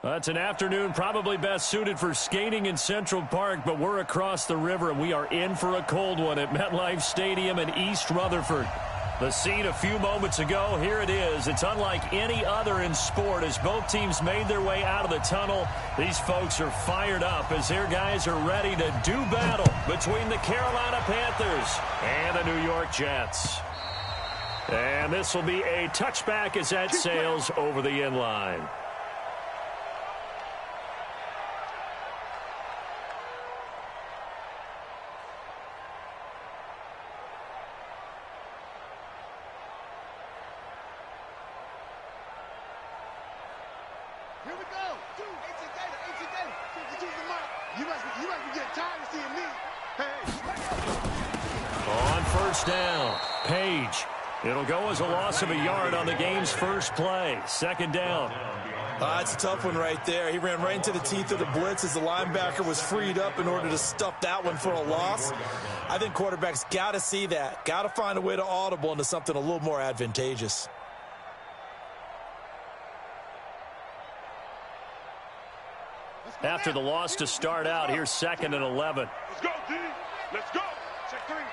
It's an afternoon probably best suited for skating in Central Park, but we're across the river, and we are in for a cold one at MetLife Stadium in East Rutherford. The scene a few moments ago, here it is. It's unlike any other in sport as both teams made their way out of the tunnel. These folks are fired up as their guys are ready to do battle between the Carolina Panthers and the New York Jets. And this will be a touchback as that sails over the inline. Here we go. Dude, AT Data. You must be getting tired of seeing me. Hey. On first down, Page. It'll go as a loss of a yard on the game's first play. Second down. It's a tough one right there. He ran right into the teeth of the blitz as the linebacker was freed up in order to stuff that one for a loss. I think quarterbacks got to see that. Got to find a way to audible into something a little more advantageous. After the loss to start out, here's 2nd and 11. Let's go, D. Let's go. Check three.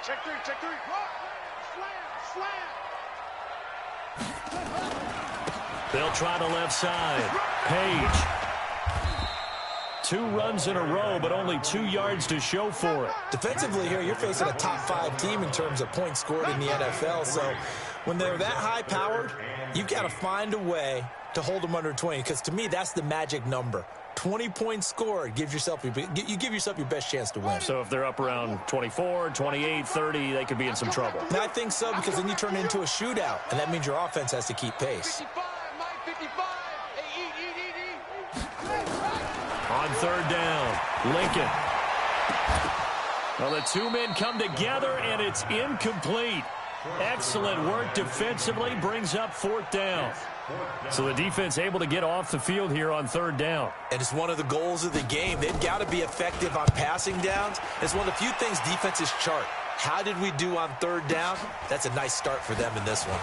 They'll try the left side. Page. 2 runs in a row, but only 2 yards to show for it. Defensively here, you're facing a top 5 team in terms of points scored in the NFL. So when they're that high-powered, you've got to find a way to hold them under 20, because to me, that's the magic number. 20 points scored, you give yourself your best chance to win. So if they're up around 24, 28, 30, they could be in some trouble. And I think so, because then you turn it into a shootout, and that means your offense has to keep pace. 55, Mike, 55. Hey, On third down, Lincoln. Well, the 2 men come together, and it's incomplete. Excellent work defensively, brings up 4th down. So the defense able to get off the field here on 3rd down. And it's one of the goals of the game. They've got to be effective on passing downs. It's one of the few things defenses chart. How did we do on 3rd down? That's a nice start for them in this one.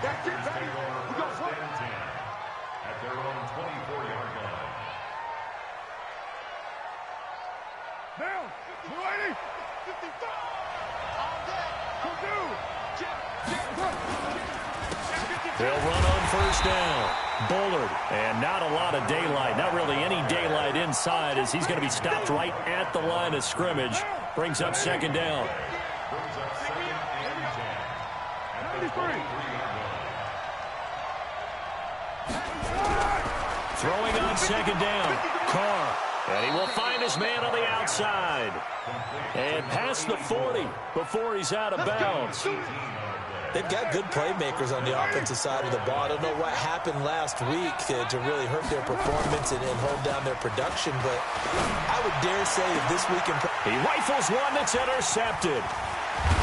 That's it, baby. We go for it. At their own 24-yard line. Down. 280. 55. All day. They'll run on first down. Bullard, and not a lot of daylight. Not really any daylight inside as he's going to be stopped right at the line of scrimmage. Brings up 2nd down. Throwing on 2nd down. Carr. And he will find his man on the outside. And past the 40 before he's out of bounds. They've got good playmakers on the offensive side of the ball. I don't know what happened last week to really hurt their performance and hold down their production, but I would dare say that this week he rifles one that's intercepted.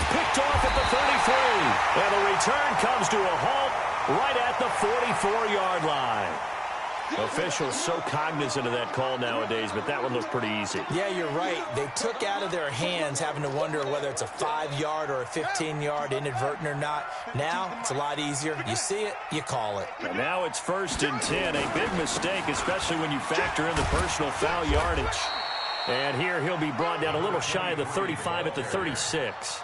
Picked off at the 33. And the return comes to a halt right at the 44-yard line. Officials so cognizant of that call nowadays, but that one looked pretty easy. Yeah, you're right. They took out of their hands having to wonder whether it's a 5-yard or a 15-yard inadvertent or not. Now, it's a lot easier. You see it, you call it. And now it's 1st and 10. A big mistake, especially when you factor in the personal foul yardage. And here he'll be brought down a little shy of the 35 at the 36.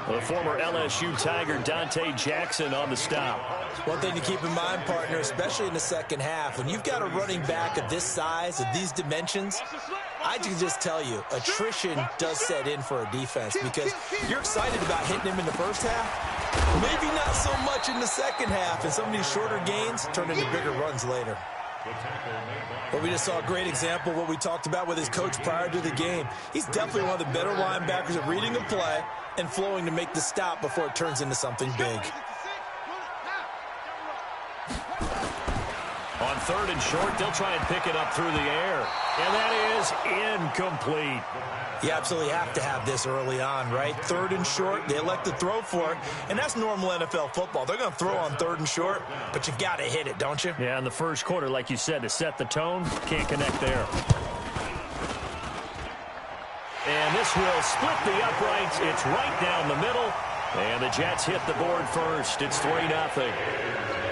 The former LSU Tiger Dante Jackson on the stop. One thing to keep in mind, partner, especially in the second half, when you've got a running back of this size, of these dimensions, I can just tell you, attrition does set in for a defense because you're excited about hitting him in the first half, maybe not so much in the second half, and some of these shorter gains turn into bigger runs later. Well, we just saw a great example of what we talked about with his coach prior to the game. He's definitely one of the better linebackers at reading the play and flowing to make the stop before it turns into something big. On 3rd and short, they'll try and pick it up through the air. And that is incomplete. You absolutely have to have this early on, right? 3rd and short, they elect to throw for it, and that's normal NFL football. They're going to throw on 3rd and short, but you got to hit it, don't you? Yeah, in the first quarter, like you said, to set the tone, can't connect there. And this will split the uprights. It's right down the middle. And the Jets hit the board first. It's 3-0.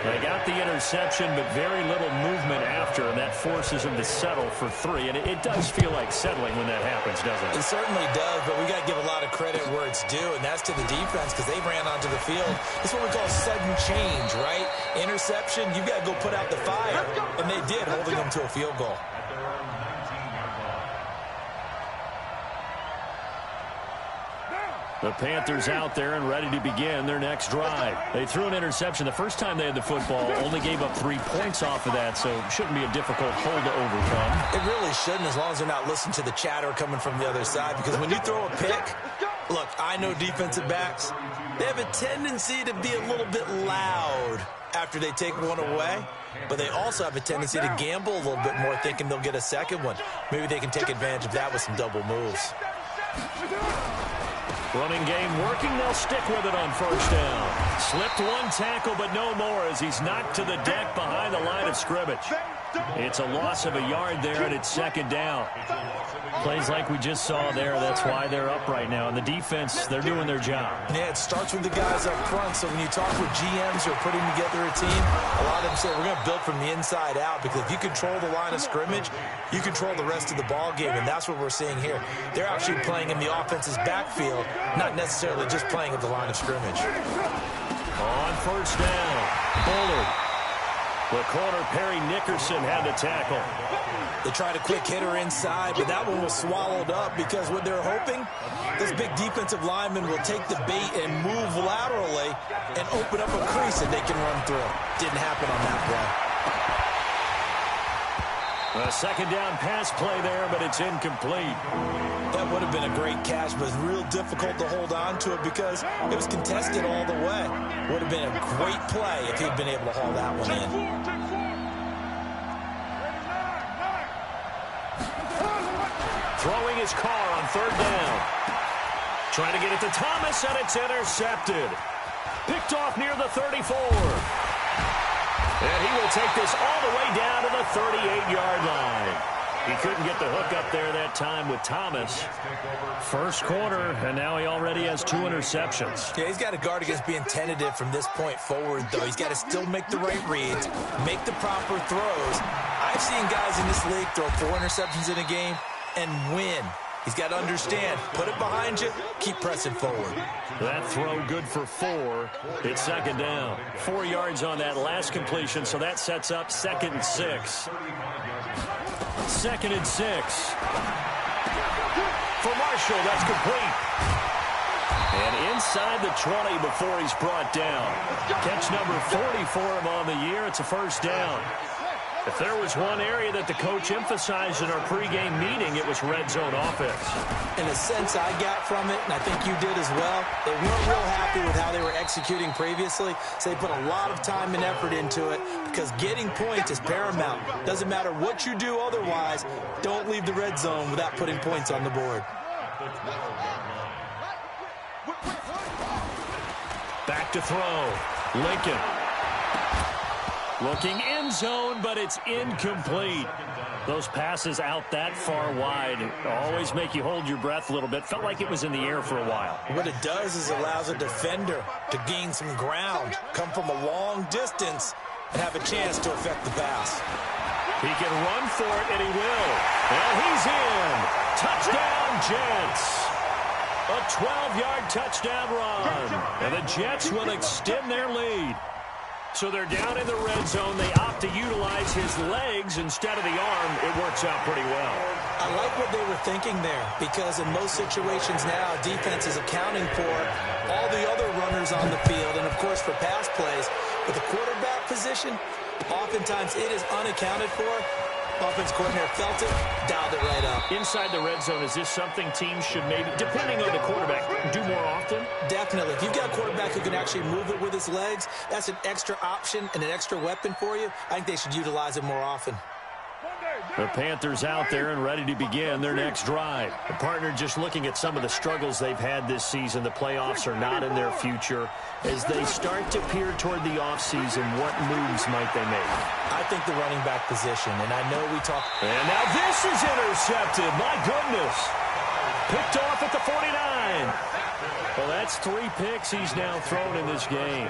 They got the interception, but very little movement after, and that forces them to settle for 3. And it does feel like settling when that happens, doesn't it? It certainly does, but we got to give a lot of credit where it's due, and that's to the defense because they ran onto the field. It's what we call sudden change, right? Interception, you got to go put out the fire, and they did, holding them to a field goal. The Panthers out there and ready to begin their next drive. They threw an interception the first time they had the football, only gave up 3 points off of that, so it shouldn't be a difficult hole to overcome. It really shouldn't, as long as they're not listening to the chatter coming from the other side, because when you throw a pick, look, I know defensive backs, they have a tendency to be a little bit loud after they take one away, but they also have a tendency to gamble a little bit more, thinking they'll get a second one. Maybe they can take advantage of that with some double moves. Running game working. They'll stick with it on first down. Slipped one tackle, but no more as he's knocked to the deck behind the line of scrimmage. It's a loss of a yard there, and it's second down. Plays like we just saw there. That's why they're up right now. And the defense, they're doing their job. Yeah, it starts with the guys up front. So when you talk with GMs who are putting together a team, a lot of them say we're going to build from the inside out, because if you control the line of scrimmage, you control the rest of the ball game, and that's what we're seeing here. They're actually playing in the offense's backfield, not necessarily just playing at the line of scrimmage. On first down, Bullard. The corner, Perry Nickerson, had the tackle. They tried a quick hitter inside, but that one was swallowed up because what they're hoping, this big defensive lineman will take the bait and move laterally and open up a crease that they can run through. Didn't happen on that play. A second down pass play there, but it's incomplete. That would have been a great catch, but it's real difficult to hold on to it because it was contested all the way. Would have been a great play if he'd been able to haul that one in. Throwing his car on third down. Trying to get it to Thomas, and it's intercepted. Picked off near the 34. And he will take this all the way down to the 38-yard line. He couldn't get the hook up there that time with Thomas. First quarter, and now he already has 2 interceptions. Yeah, he's got to guard against being tentative from this point forward, though. He's got to still make the right reads, make the proper throws. I've seen guys in this league throw 4 interceptions in a game and win. He's got to understand, put it behind you, keep pressing forward. That throw good for 4. It's second down. 4 yards on that last completion, so that sets up 2nd and 6. 2nd and 6. For Marshall, that's complete. And inside the 20 before he's brought down. Catch number 40 for him on the year. It's a first down. If there was one area that the coach emphasized in our pregame meeting, it was red zone offense. In a sense I got from it, and I think you did as well, they weren't real happy with how they were executing previously, so they put a lot of time and effort into it because getting points is paramount. Doesn't matter what you do otherwise, don't leave the red zone without putting points on the board. Back to throw. Lincoln. Looking end zone, but it's incomplete. Those passes out that far wide always make you hold your breath a little bit. Felt like it was in the air for a while. What it does is allows a defender to gain some ground, come from a long distance, and have a chance to affect the pass. He can run for it, and he will. And he's in. Touchdown, Jets. A 12-yard touchdown run. And the Jets will extend their lead. So they're down in the red zone. They opt to utilize his legs instead of the arm. It works out pretty well. I like what they were thinking there because in most situations now, defense is accounting for all the other runners on the field and, of course, for pass plays. But the quarterback position, oftentimes it is unaccounted for. Offense coordinator felt it, dialed it right up. Inside the red zone, is this something teams should maybe, depending on the quarterback, do more often? Definitely. If you've got a quarterback who can actually move it with his legs, that's an extra option and an extra weapon for you. I think they should utilize it more often. The Panthers out there and ready to begin their next drive. The partner just looking at some of the struggles they've had this season. The playoffs are not in their future. As they start to peer toward the offseason, what moves might they make? I think the running back position, and I know we talk. And now this is intercepted. My goodness. Picked off at the 49. Well, that's 3 picks he's now thrown in this game.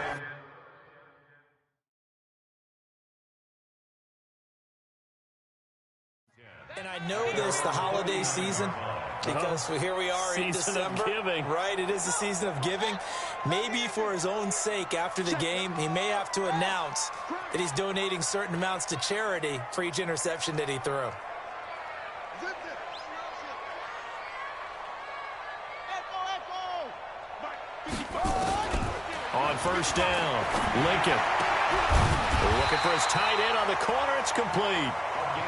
And I know this, the holiday season, because here we are in December. Giving. Right, it is the season of giving. Maybe for his own sake after the game, he may have to announce that he's donating certain amounts to charity for each interception that he threw. On first down, Lincoln. Looking for his tight end on the corner. It's complete.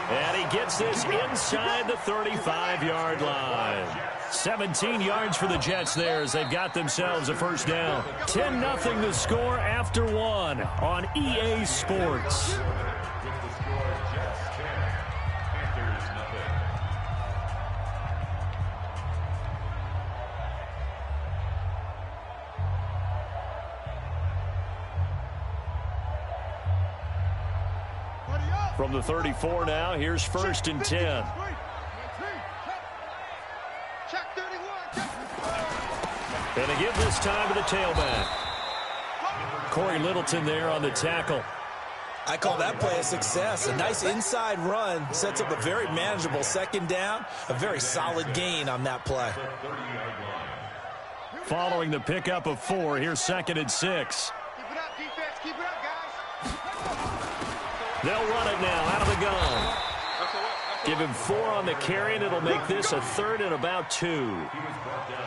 And he gets this inside the 35-yard line. 17 yards for the Jets there as they've got themselves a first down. 10-0 the score after 1 on EA Sports. From the 34 now, here's first and 10. And they give this time to the tailback. Corey Littleton there on the tackle. I call that play a success. A nice inside run sets up a very manageable second down. A very solid gain on that play. Following the pickup of 4, here's second and 6. Keep it up, defense. Keep it up, guys. They'll run it now out of the gun. Give him 4 on the carry, and it'll make this a 3rd and about 2.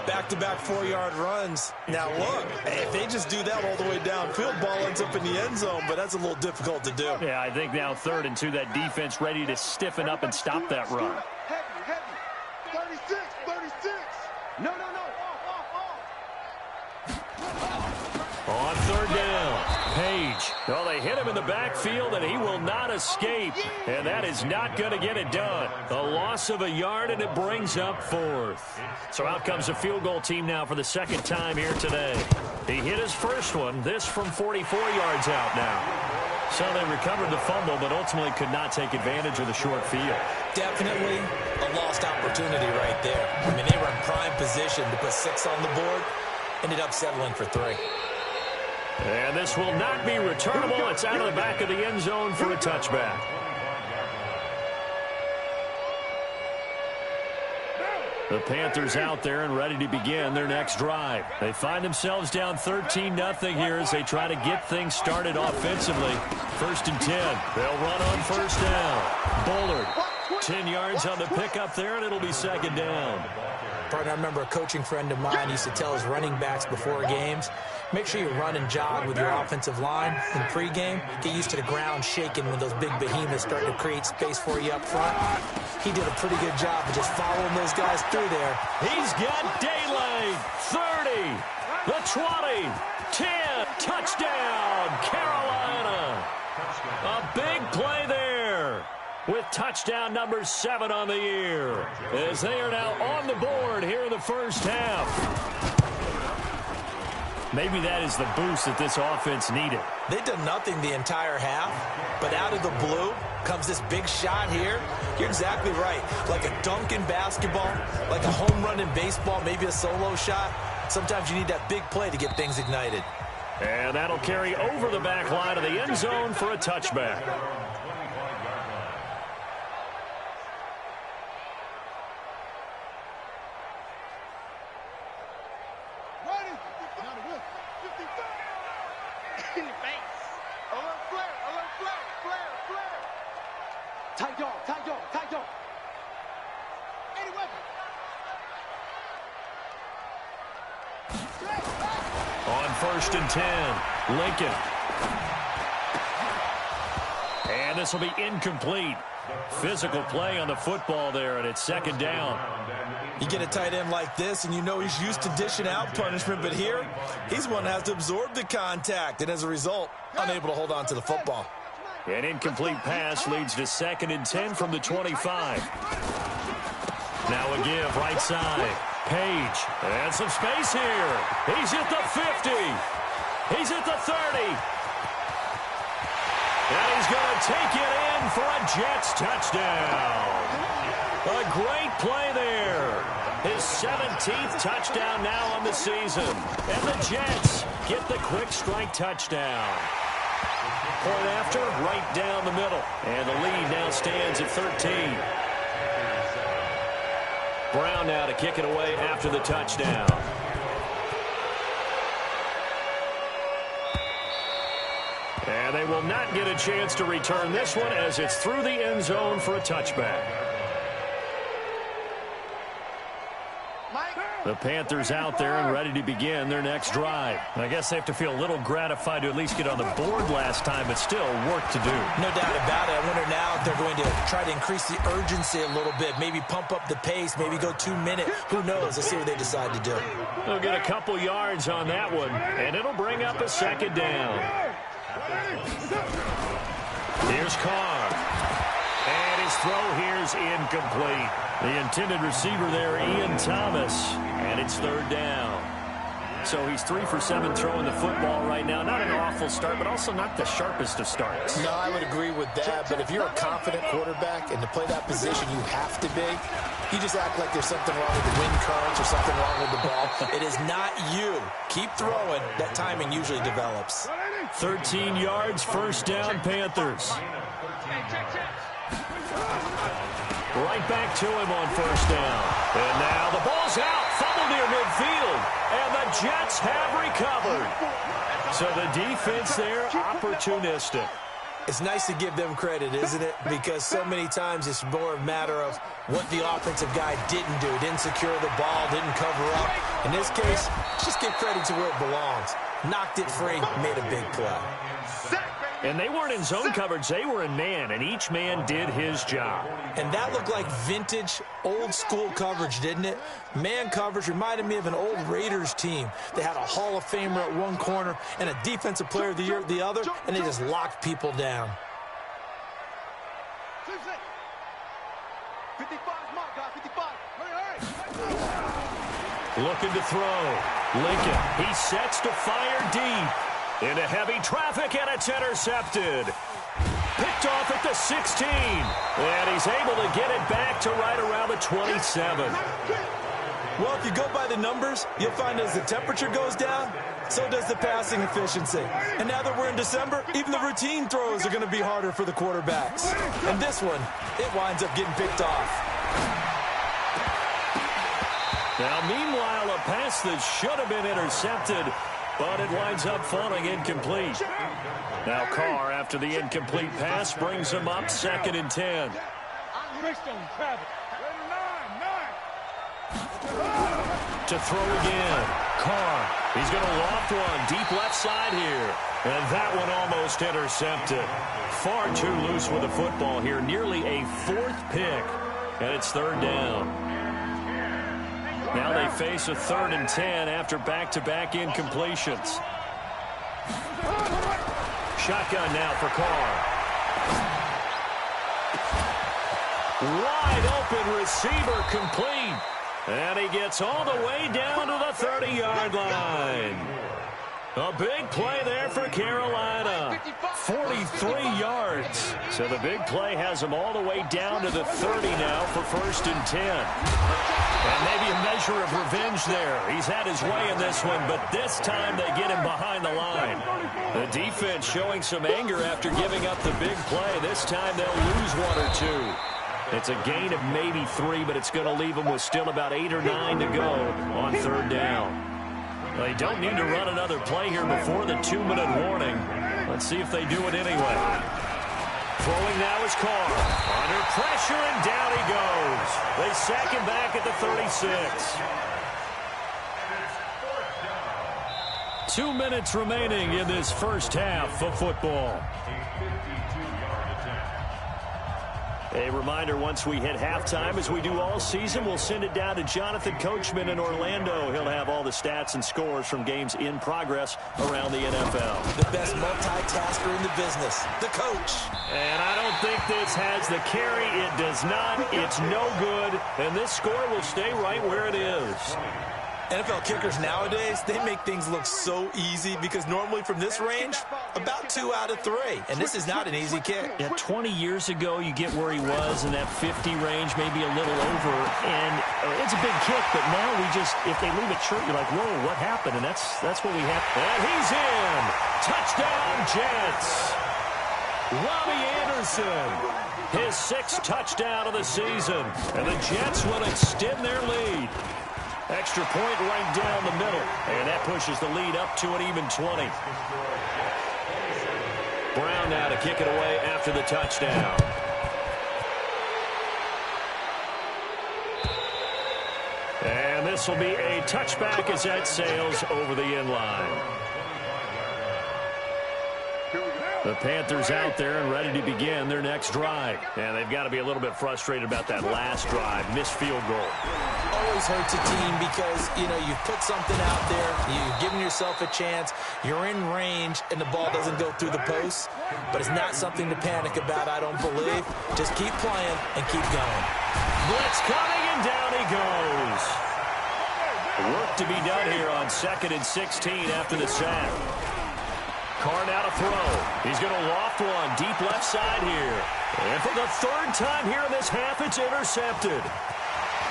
Back-to-back 4-yard runs. Now, look, if they just do that all the way downfield, ball ends up in the end zone, but that's a little difficult to do. Yeah, I think now 3rd and 2, that defense ready to stiffen up and stop that run. Heavy. 36. No. On 3rd down, Page. Well, they hit him in the backfield, and he will not escape. And that is not going to get it done. A loss of a yard, and it brings up 4th. So out comes the field goal team now for the second time here today. He hit his first one, this from 44 yards out now. So they recovered the fumble, but ultimately could not take advantage of the short field. Definitely a lost opportunity right there. I mean, they were in prime position to put 6 on the board. Ended up settling for 3. And this will not be returnable. It's out of the back of the end zone for a touchback. The Panthers out there and ready to begin their next drive. They find themselves down 13-0 here as they try to get things started offensively. 1st and 10. They'll run on first down. Bullard, 10 yards on the pickup there, and it'll be second down. Partner, I remember a coaching friend of mine used to tell his running backs before games, make sure you run and jog with your offensive line in pregame. Get used to the ground shaking when those big behemoths start to create space for you up front. He did a pretty good job of just following those guys through there. He's got daylight. 30, the 20, 10, touchdown, Carolina. A big play there with touchdown number 7 on the year, as they are now on the board here in the first half. Maybe that is the boost that this offense needed. They've done nothing the entire half, but out of the blue comes this big shot here. You're exactly right. Like a dunk in basketball, like a home run in baseball, maybe a solo shot. Sometimes you need that big play to get things ignited. And that'll carry over the back line of the end zone for a touchback. Tight dog. Any weapon. On 1st and 10, Lincoln. And this will be incomplete. Physical play on the football there, and it's second down. You get a tight end like this, and you know he's used to dishing out punishment, but here, he's one that has to absorb the contact, and as a result, unable to hold on to the football. An incomplete pass leads to 2nd and 10 from the 25. Now a give, right side. Page, and some space here. He's at the 50. He's at the 30. And he's going to take it in for a Jets touchdown. A great play there. His 17th touchdown now on the season. And the Jets get the quick strike touchdown. Point after, right down the middle. And the lead now stands at 13. Brown now to kick it away after the touchdown. And they will not get a chance to return this one as it's through the end zone for a touchback. The Panthers out there and ready to begin their next drive. I guess they have to feel a little gratified to at least get on the board last time, but still work to do. No doubt about it. I wonder now if they're going to try to increase the urgency a little bit, maybe pump up the pace, maybe go 2 minutes. Who knows? Let's see what they decide to do. They'll get a couple yards on that one, and it'll bring up a second down. Here's Carr. And his throw here's incomplete. The intended receiver there, Ian Thomas. And it's third down. So he's 3 for 7 throwing the football right now. Not an awful start, but also not the sharpest of starts. No, I would agree with that. But if you're a confident quarterback and to play that position, you have to be. You just act like there's something wrong with the wind currents or something wrong with the ball. It is not you. Keep throwing. That timing usually develops. 13 yards, first down, Panthers. Right back to him on first down. And now the ball's out. Fumble near midfield. And the Jets have recovered. So the defense there, opportunistic. It's nice to give them credit, isn't it? Because so many times it's more a matter of what the offensive guy didn't do. Didn't secure the ball, didn't cover up. In this case, just give credit to where it belongs. Knocked it free, made a big play. And they weren't in zone coverage. They were in man, and each man did his job. And that looked like vintage, old-school coverage, didn't it? Man coverage reminded me of an old Raiders team. They had a Hall of Famer at one corner and a Defensive Player of the Year at the other, and they just locked people down. 55, mark, guy, 55. Hurry. Looking to throw. Lincoln, he sets to fire deep. Into heavy traffic, and it's intercepted. Picked off at the 16. And he's able to get it back to right around the 27. Well, if you go by the numbers, you'll find as the temperature goes down, so does the passing efficiency. And now that we're in December, even the routine throws are going to be harder for the quarterbacks. And this one, it winds up getting picked off. Now, meanwhile, a pass that should have been intercepted, but it winds up falling incomplete. Now Carr, after the incomplete pass, brings him up 2nd and 10. To throw again. Carr, he's going to loft one deep left side here. And that one almost intercepted. Far too loose with the football here. Nearly a 4th pick. And it's 3rd down. Now they face a 3rd and 10 after back-to-back incompletions. Shotgun now for Carr. Wide open receiver complete. And he gets all the way down to the 30-yard line. A big play there for Carolina. 43 yards. So the big play has him all the way down to the 30 now for 1st and 10. And maybe a measure of revenge there. He's had his way in this one, but this time they get him behind the line. The defense showing some anger after giving up the big play. This time they'll lose 1 or 2. It's a gain of maybe 3, but it's going to leave them with still about 8 or 9 to go on 3rd down. They don't need to run another play here before the 2-minute warning. Let's see if they do it anyway. Throwing now is Carr. Under pressure, and down he goes. They sack him back at the 36. 2 minutes remaining in this first half of football. A reminder, once we hit halftime, as we do all season, we'll send it down to Jonathan Coachman in Orlando. He'll have all the stats and scores from games in progress around the NFL. The best multitasker in the business, the coach. And I don't think this has the carry. It does not. It's no good. And this score will stay right where it is. NFL kickers nowadays, they make things look so easy because normally from this range, about 2 out of 3. And this is not an easy kick. Yeah, 20 years ago, you get where he was in that 50 range, maybe a little over. And That's a big kick, but now if they leave it short, you're like, whoa, what happened? And that's what we have. And he's in. Touchdown, Jets. Robbie Anderson, his 6th touchdown of the season. And the Jets will extend their lead. Extra point right down the middle. And that pushes the lead up to an even 20. Brown now to kick it away after the touchdown. And this will be a touchback as that sails over the end line. The Panthers out there and ready to begin their next drive. And they've got to be a little bit frustrated about that last drive. Missed field goal. Always hurts a team because, you've put something out there. You've given yourself a chance. You're in range, and the ball doesn't go through the post. But it's not something to panic about, I don't believe. Just keep playing and keep going. Blitz coming, and down he goes. Work to be done here on 2nd and 16 after the sack. Carr now to throw. He's going to loft one deep left side here. And for the 3rd time here in this half, it's intercepted.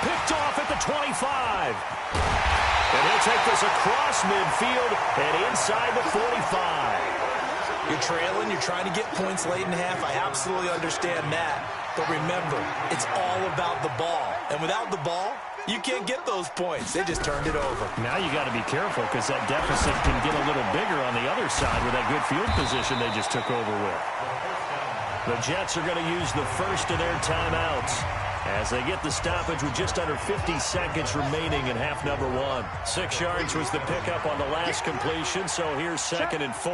Picked off at the 25. And he'll take this across midfield and inside the 45. You're trailing. You're trying to get points late in half. I absolutely understand that. But remember, it's all about the ball. And without the ball, you can't get those points. They just turned it over. Now you got to be careful because that deficit can get a little bigger on the other side with that good field position they just took over with. The Jets are going to use the first of their timeouts as they get the stoppage with just under 50 seconds remaining in half number 1. 6 yards was the pickup on the last completion, so here's 2nd and 4.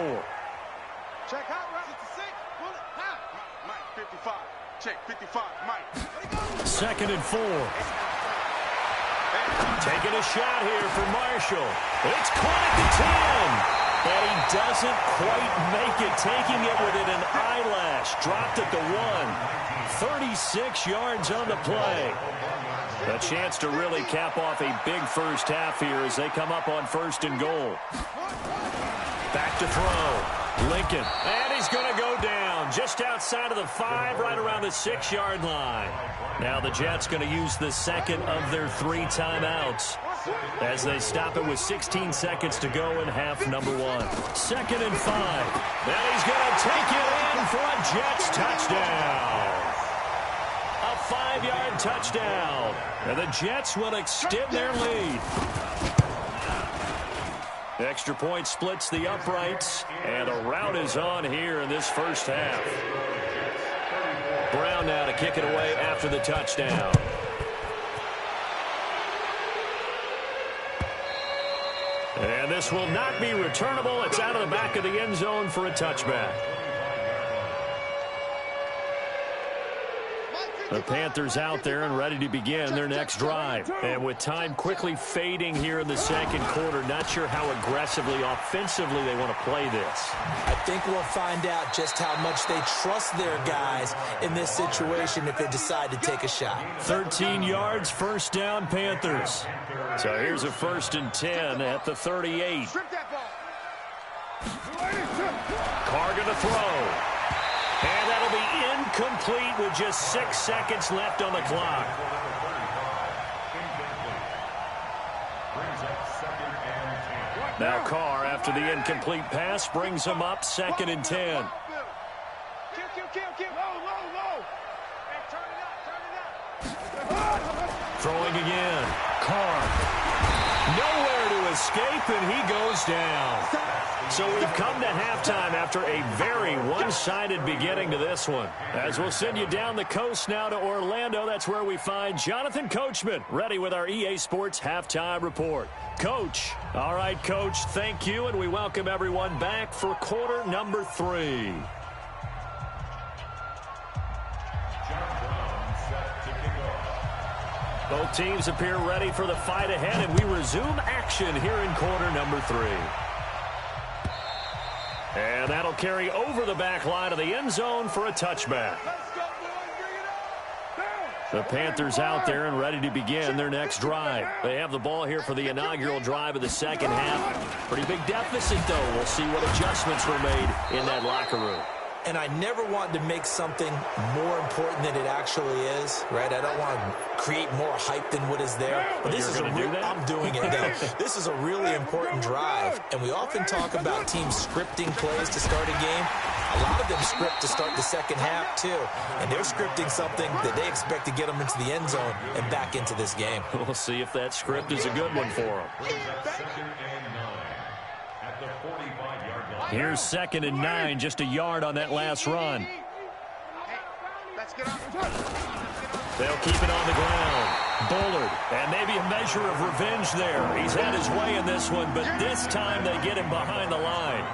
Check out, right? 66. Pull it. Mike, 55. Check, 55. Mike. 2nd and 4. Taking a shot here for Marshall. It's caught at the 10. And he doesn't quite make it, taking it within an eyelash. Dropped at the 1. 36 yards on the play. A chance to really cap off a big first half here as they come up on 1st and goal. Back to throw. Lincoln. And he's going to go down just outside of the 5, right around the 6-yard line. Now the Jets going to use the 2nd of their 3 timeouts as they stop it with 16 seconds to go in half number 1. 2nd and 5. Now he's going to take it in for a Jets touchdown. A 5-yard touchdown. And the Jets will extend their lead. Extra point splits the uprights, and a rout is on here in this first half. Brown now to kick it away after the touchdown. And this will not be returnable. It's out of the back of the end zone for a touchback. The Panthers out there and ready to begin their next drive. And with time quickly fading here in the 2nd quarter, not sure how aggressively, offensively they want to play this. I think we'll find out just how much they trust their guys in this situation if they decide to take a shot. 13 yards, 1st down, Panthers. So here's a 1st and 10 at the 38. Carr going to throw. And that'll be incomplete with just 6 seconds left on the clock. Now Carr, after the incomplete pass, brings him up 2nd and 10. Throwing again. Carr. Nowhere to escape, and he goes down. So we've come to halftime after a very one-sided beginning to this one. As we'll send you down the coast now to Orlando, that's where we find Jonathan Coachman, ready with our EA Sports Halftime Report. Coach. All right, Coach, thank you, and we welcome everyone back for quarter number 3. Both teams appear ready for the fight ahead, and we resume action here in quarter number 3. And that'll carry over the back line of the end zone for a touchback. The Panthers out there and ready to begin their next drive. They have the ball here for the inaugural drive of the 2nd half. Pretty big deficit, though. We'll see what adjustments were made in that locker room. and I never want to make something more important than it actually is, right? I don't want to create more hype than what is there. But this is I'm doing it now. This is a really important drive, and we often talk about teams scripting plays to start a game. A lot of them script to start the second half, too. And they're scripting something that they expect to get them into the end zone and back into this game. We'll see if that script is a good one for them. Here's 2nd and 9, just a yard on that last run. They'll keep it on the ground. Bullard, and maybe a measure of revenge there. He's had his way in this one, but this time they get him behind the line.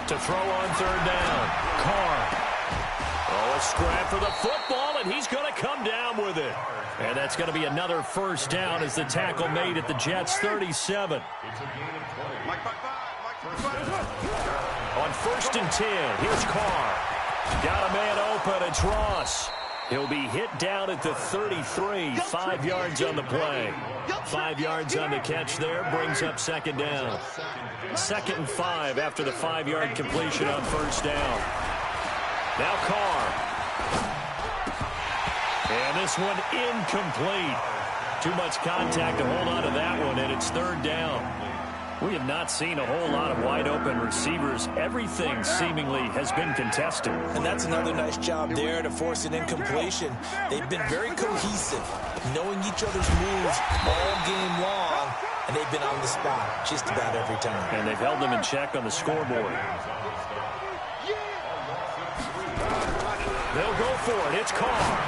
To throw on 3rd down. Carr. Oh, a scrap for the football, and he's going to come down with it. And that's going to be another first down as the tackle made at the Jets' 37. On 1st and 10, here's Carr. Got a man open, it's Ross. He'll be hit down at the 33, 5 yards on the play. 5 yards on the catch there, brings up 2nd down. 2nd and 5 after the 5-yard completion on 1st down. Now Carr. And this one incomplete. Too much contact to hold on to that one, and it's 3rd down. We have not seen a whole lot of wide-open receivers. Everything seemingly has been contested. And that's another nice job there to force an incompletion. They've been very cohesive, knowing each other's moves all game long, and they've been on the spot just about every time. And they've held them in check on the scoreboard. They'll go for it. It's Carr.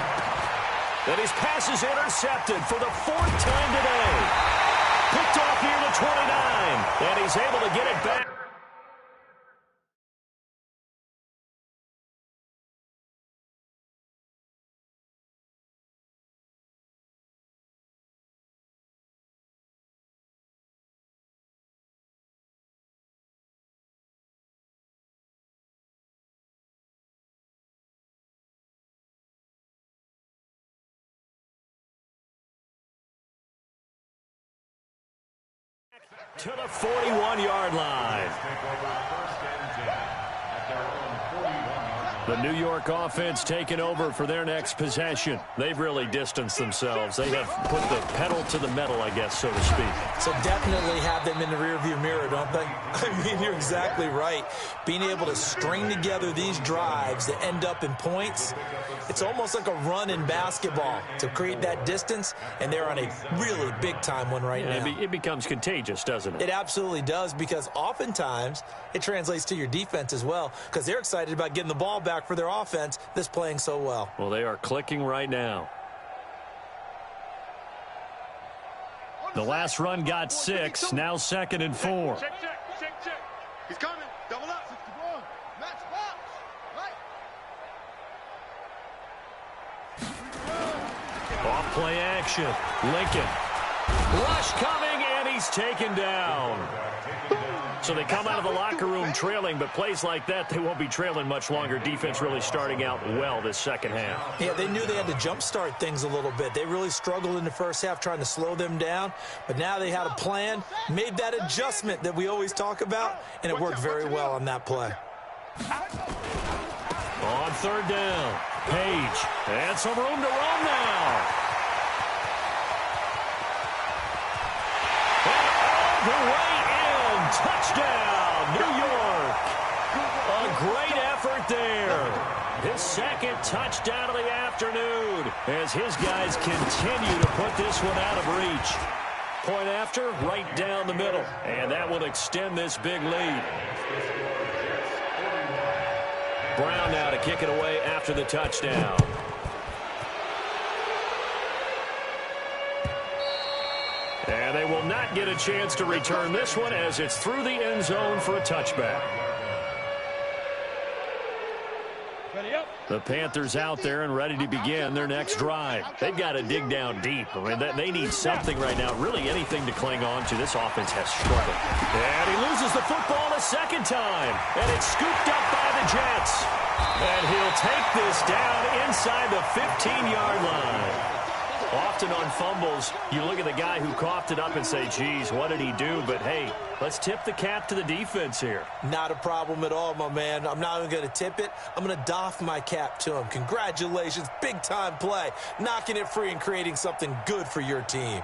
And his pass is intercepted for the 4th time today. Picked off near the 29, and he's able to get it back. To the 41-yard line. The New York offense taking over for their next possession. They've really distanced themselves. They have put the pedal to the metal, I guess, so to speak. So definitely have them in the rearview mirror, don't they? I mean, you're exactly right. Being able to string together these drives that end up in points, it's almost like a run in basketball to create that distance, and they're on a really big-time one right now. It becomes contagious, doesn't it? It absolutely does, because oftentimes it translates to your defense as well, because they're excited about getting the ball back for their offense that's playing so well. Well, they are clicking right now. The last run got 6, now 2nd and 4. Check. He's coming. Double up. 61. Match box. Right. Off play action. Lincoln. Rush coming, and he's taken down. So they come out of the locker room trailing, but plays like that, they won't be trailing much longer. Defense really starting out well this second half. Yeah, they knew they had to jumpstart things a little bit. They really struggled in the first half trying to slow them down, but now they had a plan, made that adjustment that we always talk about, and it worked very well on that play. On 3rd down, Page, and some room to run now. And all the way in, touchdown, New York. A great effort there. His 2nd touchdown of the afternoon as his guys continue to put this one out of reach. Point after, right down the middle, and that will extend this big lead. Brown now to kick it away after the touchdown. And they will not get a chance to return this one as it's through the end zone for a touchback. The Panthers out there and ready to begin their next drive. They've got to dig down deep. I mean, they need something right now, really anything to cling on to. This offense has struggled. And he loses the football a 2nd time. And it's scooped up by the Jets. And he'll take this down inside the 15-yard line. Often on fumbles, you look at the guy who coughed it up and say, geez, what did he do? But, hey, let's tip the cap to the defense here. Not a problem at all, my man. I'm not even going to tip it. I'm going to doff my cap to him. Congratulations. Big-time play. Knocking it free and creating something good for your team.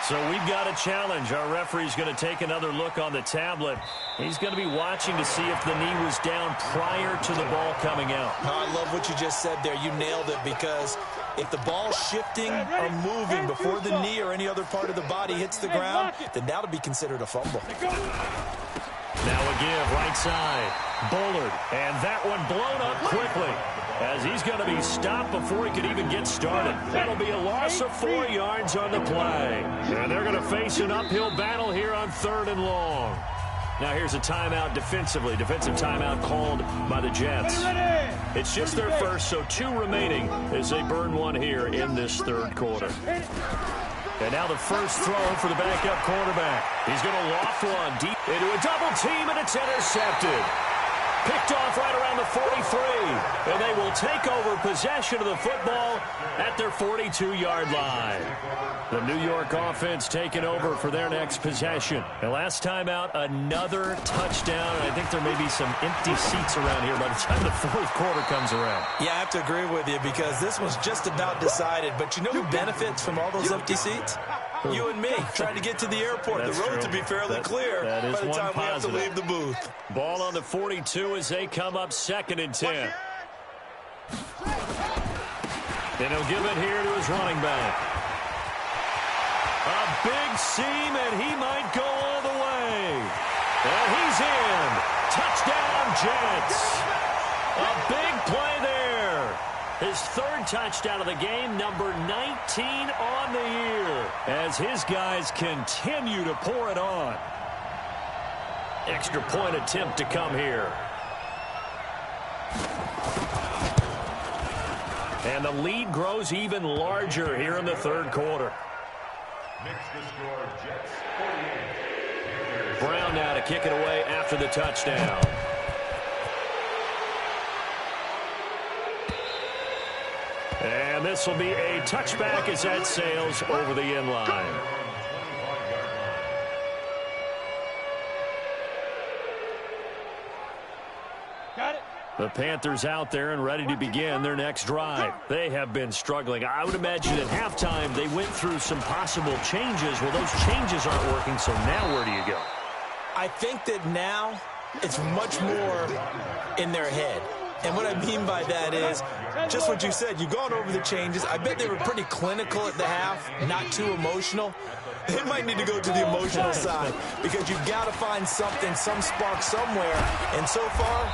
So we've got a challenge. Our referee's going to take another look on the tablet. He's going to be watching to see if the knee was down prior to the ball coming out. I love what you just said there. You nailed it, because if the ball's shifting or moving before the knee or any other part of the body hits the ground, then that'll be considered a fumble. Now a give, right side. Bullard, and that one blown up quickly, as he's going to be stopped before he could even get started. That'll be a loss of 4 yards on the play. And they're going to face an uphill battle here on 3rd and long. Now here's a timeout defensively. Defensive timeout called by the Jets. It's just their first, so 2 remaining as they burn one here in this 3rd quarter. And now the first throw for the backup quarterback. He's going to loft one deep into a double team, and it's intercepted. Picked off right around the 43, and they will take over possession of the football at their 42-yard line. The New York offense taking over for their next possession. And last time out, another touchdown, and I think there may be some empty seats around here by the time the 4th quarter comes around. Yeah, I have to agree with you, because this one's just about decided. But you know who benefits from all those empty seats? You and me, trying to get to the airport. That's the road true. to be fairly clear that is by the time positive. we have to leave the booth. Ball on the 42 as they come up 2nd and 10. And he'll give it here to his running back. A big seam, and he might go all the way. And he's in. Touchdown, Jets. A big play there. His 3rd touchdown of the game, number 19 on the year, as his guys continue to pour it on. Extra point attempt to come here. And the lead grows even larger here in the 3rd quarter. Brown now to kick it away after the touchdown. And this will be a touchback as that sails over the end line. Got it. The Panthers out there and ready to begin their next drive. They have been struggling. I would imagine at halftime they went through some possible changes. Well, those changes aren't working, so now where do you go? I think that now it's much more in their head. And what I mean by that is just what you said. You've gone over the changes. I bet they were pretty clinical at the half, not too emotional. They might need to go to the emotional side, because you've got to find something, some spark somewhere. And so far,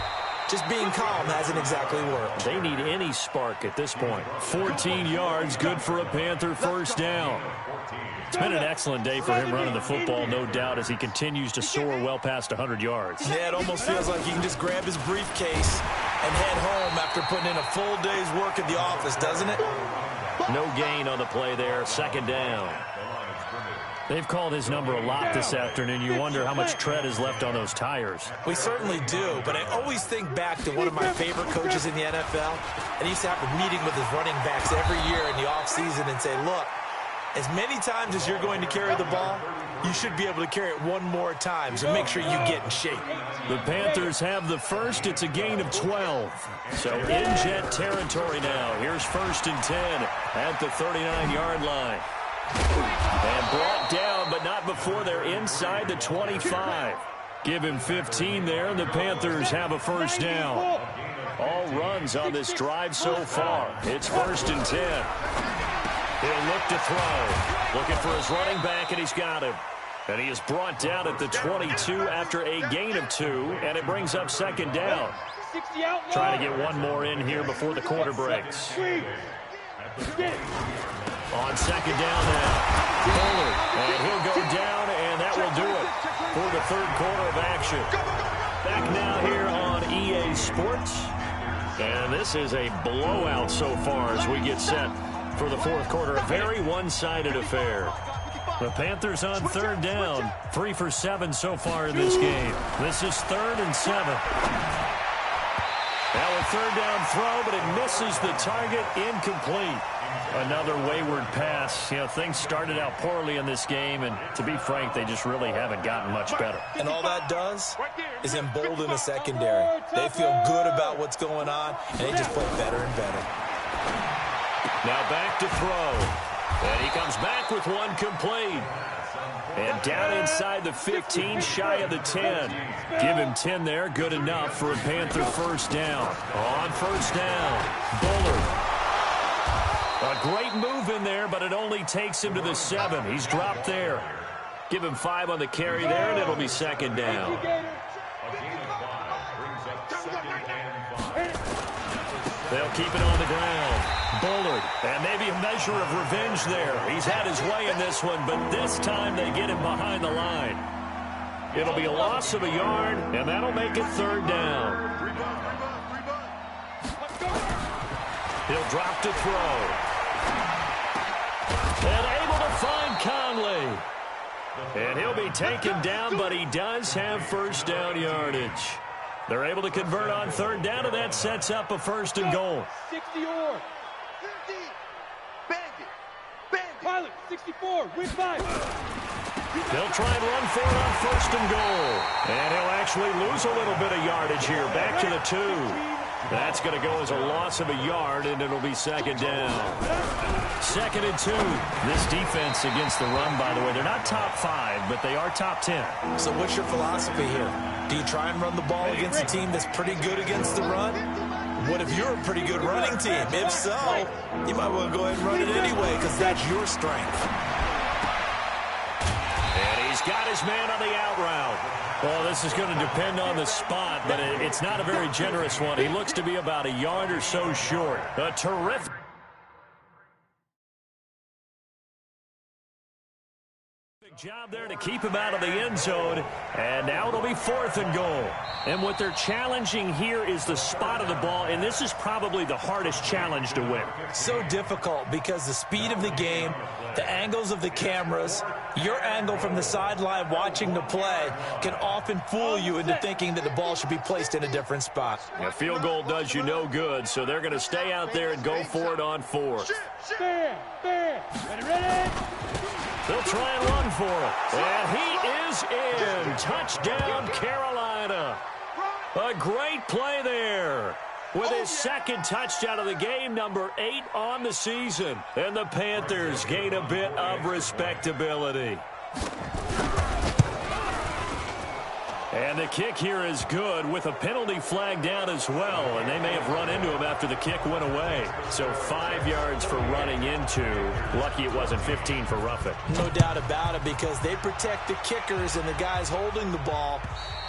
just being calm hasn't exactly worked. They need any spark at this point. 14 yards, good for a Panther first down. It's been an excellent day for him running the football, no doubt, as he continues to soar well past 100 yards. Yeah, it almost feels like he can just grab his briefcase and head home after putting in a full day's work at the office, doesn't it? No gain on the play there, 2nd down. They've called his number a lot this afternoon. You wonder how much tread is left on those tires. We certainly do, but I always think back to one of my favorite coaches in the NFL, and he used to have a meeting with his running backs every year in the offseason and say, look, as many times as you're going to carry the ball, you should be able to carry it one more time, so make sure you get in shape. The Panthers have the first. It's a gain of 12. So in Jet territory now. Here's 1st and 10 at the 39-yard line. And brought down, but not before they're inside the 25. Give him 15 there, and the Panthers have a first down. All runs on this drive so far. It's 1st and 10. He'll look to throw. Looking for his running back, and he's got him. And he is brought down at the 22 after a gain of 2, and it brings up 2nd down. Trying to get one more in here before the quarter breaks. On 2nd down now. Bullard, and he'll go down, and that will do it for the 3rd quarter of action. Back now here on EA Sports. And this is a blowout so far as we get set for the 4th quarter. A very one-sided affair. The Panthers on 3rd down. 3 for 7 so far in this game. This is 3rd and 7. Now a 3rd down throw, but it misses the target, incomplete. Another wayward pass. You know, things started out poorly in this game, and to be frank, they just really haven't gotten much better. And all that does is embolden the secondary. They feel good about what's going on, and they just play better and better. Now back to throw. And he comes back with one complete. And down inside the 15, shy of the 10. Give him 10 there, good enough for a Panther first down. On first down, Bullard. A great move in there, but it only takes him to the 7. He's dropped there. Give him 5 on the carry there, and it'll be second down. They'll keep it on the ground. Bullard, and maybe a measure of revenge there. He's had his way in this one, but this time they get him behind the line. It'll be a loss of a yard, and that'll make it third down. He'll drop to throw. And able to find Conley. And he'll be taken down, but he does have first down yardage. They're able to convert on third down, and that sets up a first and goal. 60-yard. 50. Bandit. Pilot, 64. Win 5. They'll try and run for it on first and goal. And he'll actually lose a little bit of yardage here. Back to the 2. That's going to go as a loss of a yard, and it'll be second down. Second and 2. This defense against the run, by the way, they're not top 5, but they are top 10. So what's your philosophy here? Do you try and run the ball against a team that's pretty good against the run? What if you're a pretty good running team? If so, you might want to go ahead and run it anyway because that's your strength. And he's got his man on the out route. Well, this is going to depend on the spot, but it's not a very generous one. He looks to be about a yard or so short. A terrific job there to keep him out of the end zone, and now it'll be fourth and goal. And what they're challenging here is the spot of the ball, and this is probably the hardest challenge to win. So difficult because the speed of the game, the angles of the cameras, your angle from the sideline watching the play can often fool you into thinking that the ball should be placed in a different spot. A field goal does you no good, so they're going to stay out there and go for it on fourth. Ready? They'll try and run for it. And he is in. Touchdown, Carolina. A great play there. With his second touchdown of the game, number 8 on the season. And the Panthers gain a bit of respectability. And the kick here is good with a penalty flag down as well. And they may have run into him after the kick went away. So 5 yards for running into. Lucky it wasn't 15 for roughing. No doubt about it because they protect the kickers and the guys holding the ball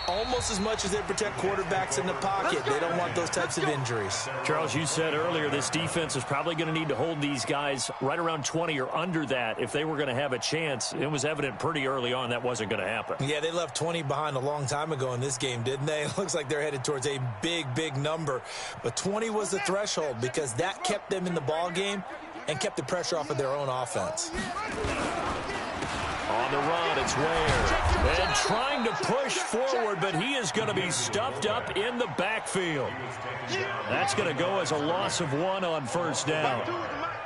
almost as much as they protect quarterbacks in the pocket. They don't want those types of injuries. Charles, you said earlier this defense is probably going to need to hold these guys right around 20 or under that if they were going to have a chance. It was evident pretty early on that wasn't going to happen. Yeah, they left 20 behind a long time ago in this game, didn't they? It looks like they're headed towards a big, big number. But 20 was the threshold because that kept them in the ball game and kept the pressure off of their own offense. On the run, it's Ware. And trying to push forward, but he is going to be stuffed up in the backfield. That's going to go as a loss of 1 on first down.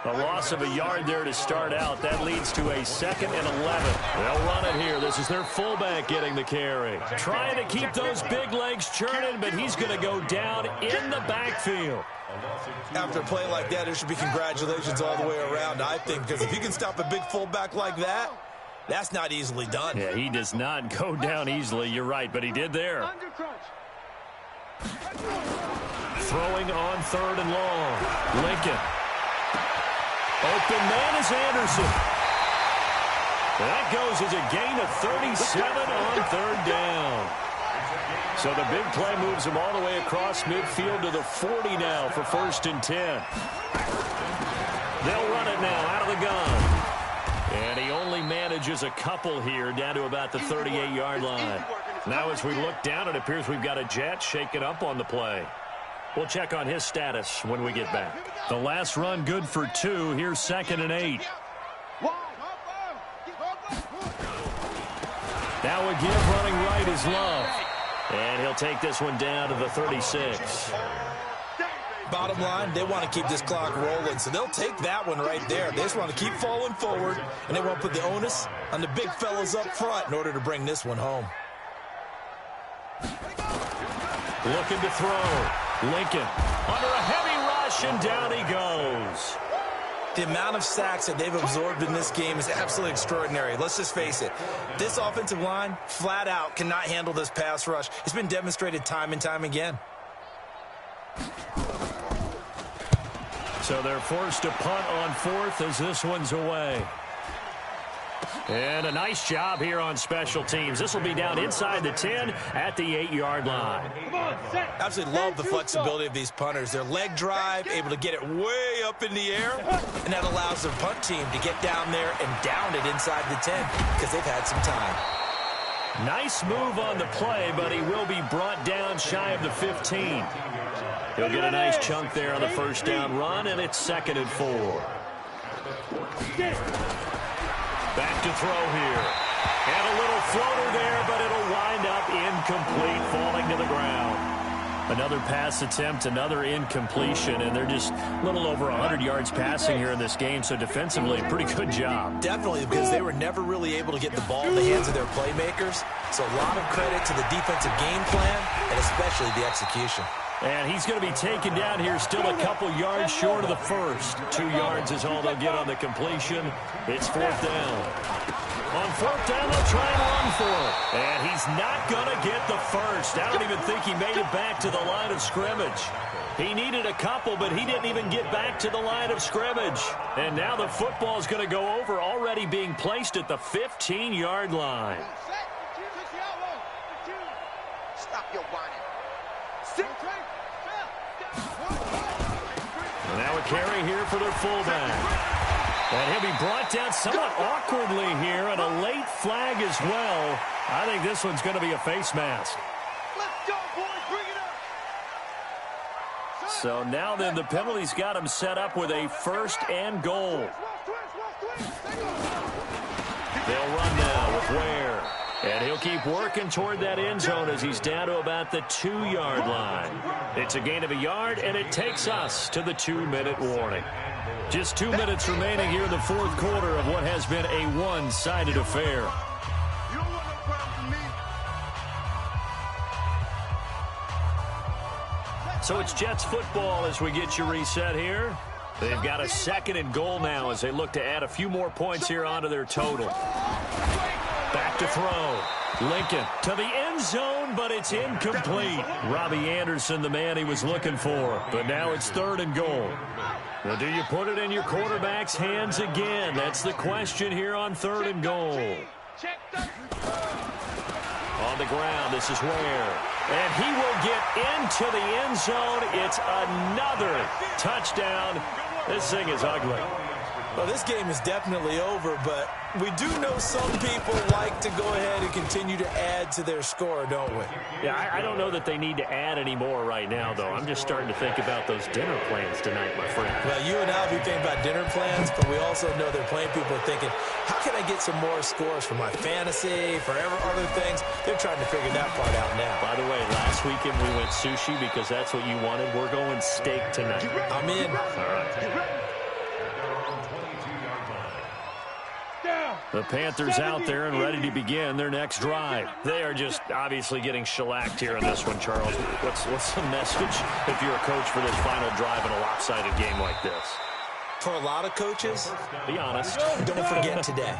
A loss of a yard there to start out. That leads to a 2nd and 11. They'll run it here. This is their fullback getting the carry. Trying to keep those big legs churning, but he's going to go down in the backfield. After a play like that, there should be congratulations all the way around, I think, because if you can stop a big fullback like that, that's not easily done. Yeah, he does not go down easily. You're right, but he did there. Throwing on 3rd and long. Lincoln. Open man is Anderson. That goes as a gain of 37 on 3rd down. So the big play moves him all the way across midfield to the 40 now for 1st and 10. They'll run it now out of the gun. And he only manages a couple here down to about the 38-yard line. Now as we look down, it appears we've got a Jet shaken up on the play. We'll check on his status when we get back. The last run good for 2. Here's 2nd and 8. Now a give running right is Love. And he'll take this one down to the 36. Bottom line, they want to keep this clock rolling, so they'll take that one right there. They just want to keep falling forward, and they want to put the onus on the big fellas up front in order to bring this one home. Looking to throw. Lincoln under a heavy rush, and down he goes. The amount of sacks that they've absorbed in this game is absolutely extraordinary. Let's just face it. This offensive line, flat out, cannot handle this pass rush. It's been demonstrated time and time again. So they're forced to punt on fourth as this one's away. And a nice job here on special teams. This will be down inside the 10 at the 8-yard line. Absolutely love the flexibility of these punters. Their leg drive, able to get it way up in the air, and that allows their punt team to get down there and down it inside the 10 because they've had some time. Nice move on the play, but he will be brought down shy of the 15. He'll get a nice chunk there on the first down run, and it's 2nd and 4. Back to throw here. And a little floater there, but it'll wind up incomplete, falling to the ground. Another pass attempt, another incompletion, and they're just a little over 100 yards passing here in this game, so defensively, pretty good job. Definitely, because they were never really able to get the ball in the hands of their playmakers, so a lot of credit to the defensive game plan, and especially the execution. And he's going to be taken down here, still a couple yards short of the first. 2 yards is all they'll get on the completion. It's 4th down. On 4th down, they'll try and run for it. And he's not going to get the first. I don't even think he made it back to the line of scrimmage. He needed a couple, but he didn't even get back to the line of scrimmage. And now the football is going to go over, already being placed at the 15-yard line. Stop your whining. And now a carry here for their fullback. And he'll be brought down somewhat awkwardly here, and a late flag as well. I think this one's going to be a face mask. Let's go, boys. Bring it up. So now then the penalty's got him set up with a 1st and goal. They'll run now with Ware. And he'll keep working toward that end zone as he's down to about the 2-yard line. It's a gain of a yard, and it takes us to the 2-minute warning. Just 2 minutes remaining here in the 4th quarter of what has been a one-sided affair. You don't want no problem from me. So it's Jets football as we get you reset here. They've got a 2nd and goal now as they look to add a few more points here onto their total. Back to throw. Lincoln to the end zone, but it's incomplete. Robbie Anderson, the man he was looking for. But now it's 3rd and goal. Now, do you put it in your quarterback's hands again? That's the question here on 3rd and goal. On the ground, this is Ware. And he will get into the end zone. It's another touchdown. This thing is ugly. Well, this game is definitely over, but we do know some people like to go ahead and continue to add to their score, don't we? Yeah, I don't know that they need to add any more right now, though. I'm just starting to think about those dinner plans tonight, my friend. Well, you and I will be thinking about dinner plans, but we also know they're playing people are thinking, how can I get some more scores for my fantasy, for other things? They're trying to figure that part out now. By the way, last weekend we went sushi because that's what you wanted. We're going steak tonight. I'm in. All right. The Panthers out there and ready to begin their next drive. They are just obviously getting shellacked here in this one, Charles. What's the message if you're a coach for this final drive in a lopsided game like this? For a lot of coaches, be honest. Don't forget today.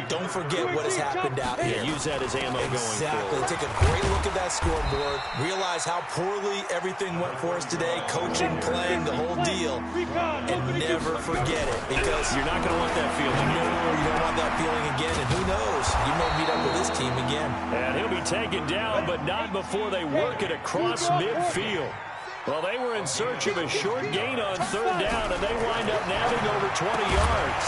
Don't forget what has happened out here. Use that as ammo going forward. Take a great look at that scoreboard. Realize how poorly everything went for us today. Coaching, playing, the whole deal. And never forget it. Because you're not going to want that feeling. No, you don't want that feeling again. And who knows? You may meet up with this team again. And he'll be taken down, but not before they work it across midfield. Well, they were in search of a short gain on 3rd down, and they wind up nabbing over 20 yards.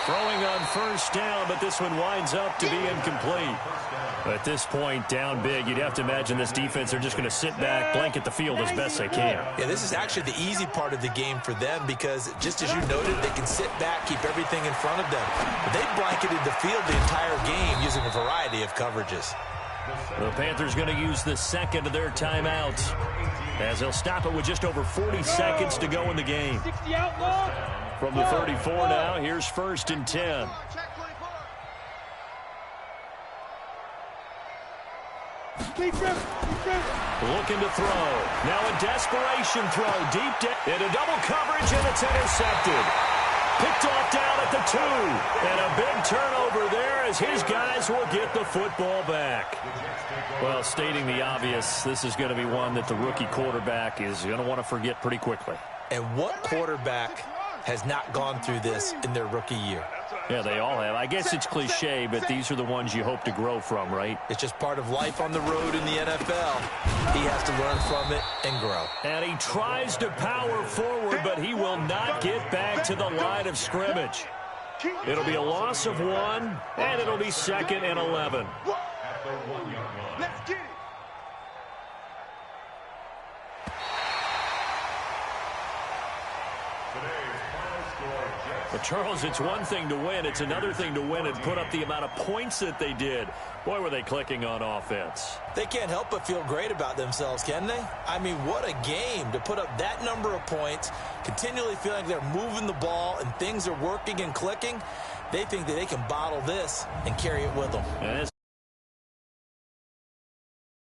Throwing on 1st down, but this one winds up to be incomplete. At this point, down big, you'd have to imagine this defense are just going to sit back, blanket the field as best they can. Yeah, this is actually the easy part of the game for them because, just as you noted, they can sit back, keep everything in front of them. But they blanketed the field the entire game using a variety of coverages. The Panthers going to use the second of their timeouts, as they'll stop it with just over 40 seconds to go in the game. From the 34 now, here's 1st and 10. Looking to throw. Now a desperation throw. Deep down into double coverage, and it's intercepted. Picked off down at the 2. And a big turnover there as his guys will get the football back. Well, stating the obvious, this is going to be one that the rookie quarterback is going to want to forget pretty quickly. And what quarterback has not gone through this in their rookie year? Yeah, they all have. I guess it's cliche, but these are the ones you hope to grow from, right? It's just part of life on the road in the NFL. He has to learn from it and grow. And he tries to power forward, but he will not get back to the line of scrimmage. It'll be a loss of 1, and it'll be 2nd and 11. Let's get it. But, Charles, it's one thing to win. It's another thing to win and put up the amount of points that they did. Boy, were they clicking on offense. They can't help but feel great about themselves, can they? I mean, what a game to put up that number of points, continually feeling like they're moving the ball and things are working and clicking. They think that they can bottle this and carry it with them.